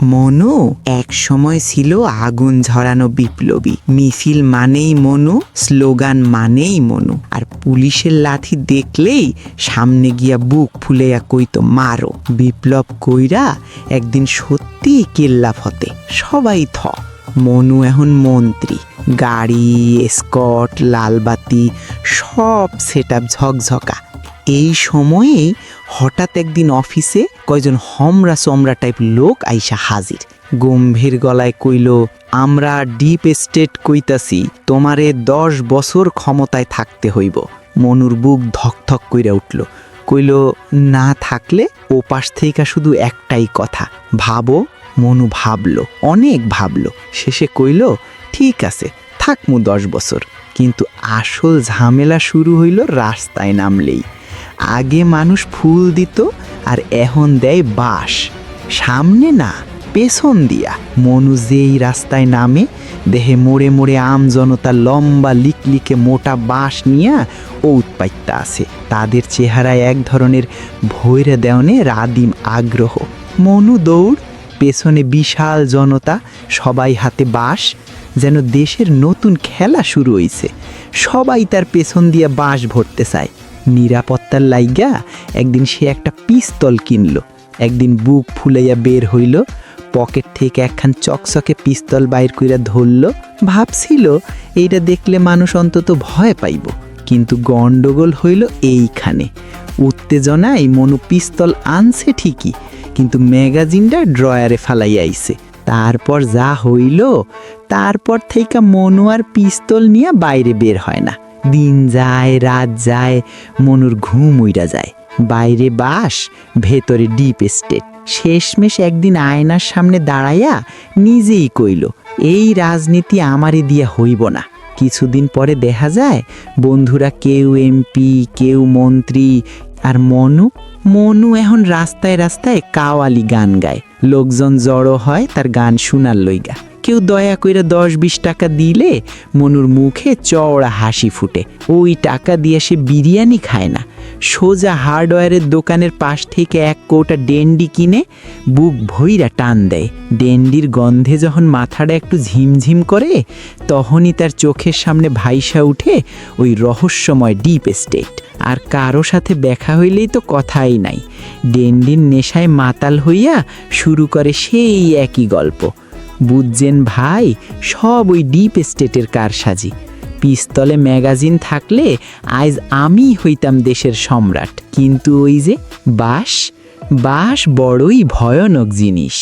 মনু এক সময় ছিল আগুন ঝরানো বিপ্লবী। মিছিল মানেই মনু, স্লোগান মানেই মনু। আর পুলিশের লাঠি দেখলেই সামনে গিয়া বুক ফুলেয়া কইতো মারো। বিপ্লব কইরা একদিন সত্যি কেল্লা ফতে, সবাই থ। মনু এখন মন্ত্রী, গাড়ি, এসকট, লালবাতি সব সেট আপ ঝকঝকা। এই সময়ে হঠাৎ একদিন অফিসে কয়জন হমরা সমরা টাইপ লোক আইসা হাজির। গম্ভীর গলায় কইল, আমরা ডিপ স্টেট কইতাছি, তোমারে 10 বছর ক্ষমতায় থাকতে হইব। মনুর বুক ধকধক কইরা উঠল। কইল, না থাকলে? ও পাশ থেকে শুধু একটাই কথা, ভাবো। মনু ভাবলো, অনেক ভাবলো। শেষে কইল, ঠিক আছে, থাকমু 10 বছর। কিন্তু আসল ঝামেলা শুরু হইল রাস্তায় নামলেই। আগে মানুষ ফুল দিত, আর এখন দেয় বাঁশ। সামনে না, পেছন দিয়া। মনু যেই রাস্তায় নামে, দেহে মোড়ে মোড়ে আম জনতা লম্বা লিকলিকে মোটা বাঁশ নিয়া ও উৎপাইত্যা আছে। তাদের চেহারায় এক ধরনের ভৈরা দেওয়ানের আদিম আগ্রহ। মনু দৌড়, পেছনে বিশাল জনতা, সবাই হাতে বাঁশ, যেন দেশের নতুন খেলা শুরু হইছে। সবাই তার পেছন দিয়া বাঁশ ভরতে চায়। নিরাপত্তার লাইগা একদিন সে একটা পিস্তল কিনল। একদিন বুক ফুলাইয়া বের হইল, পকেট থেকে একখান চকচকে পিস্তল বাইর কইরা ধরল। ভাবছিল এইটা দেখলে মানুষ অন্তত ভয় পাইব। কিন্তু গন্ডগোল হইল এইখানে। উত্তেজনায় মনু পিস্তল আনছে ঠিকই, কিন্তু ম্যাগাজিনটা ড্রয়ারে ফালাই আইছে। তারপর যা হইল, তারপর থেকে মনু আর পিস্তল নিয়ে বাইরে বের হয় না। দিন যায়, রাত যায়, মনুর ঘুম উইরা যায়। বাইরে বাস, ভেতরে ডিপ স্টেট। শেষমেশ একদিন আয়নার সামনে দাঁড়াইয়া নিজেই কইল, এই রাজনীতি আমারে দিয়া হইব না। কিছুদিন পরে দেখা যায় বন্ধুরা কেউ এমপি, কেউ মন্ত্রী, আর মনু এখন রাস্তায় রাস্তায় কাওয়ালি গান গায়। লোকজন জড়ো হয় তার গান শুনার লইগা। কেউ দয়া কইরা 10-20 টাকা দিলে মনুর মুখে চওড়া হাসি ফুটে। ওই টাকা দিয়ে সে বিরিয়ানি খায় না, সোজা হার্ডওয়্যারের দোকানের পাশ থেকে 1 কৌটা ডেন্ডি কিনে বুক ভইরা টান দেয়। ডেন্ডির গন্ধে যখন মাথাটা একটু ঝিমঝিম করে, তখনই তার চোখের সামনে ভাইসা উঠে ওই রহস্যময় ডিপ স্টেট। আর কারো সাথে দেখা হইলেই তো কথাই নাই। ডেন্ডির নেশায় মাতাল হইয়া শুরু করে সেই একই গল্প। বুঝছেন ভাই, সব ওই ডিপ স্টেটের কারসাজি। পিস্তলে ম্যাগাজিন থাকলে আজ আমি হইতাম দেশের সম্রাট। কিন্তু ওই যে বাঁশ বড়ই ভয়ানক জিনিস।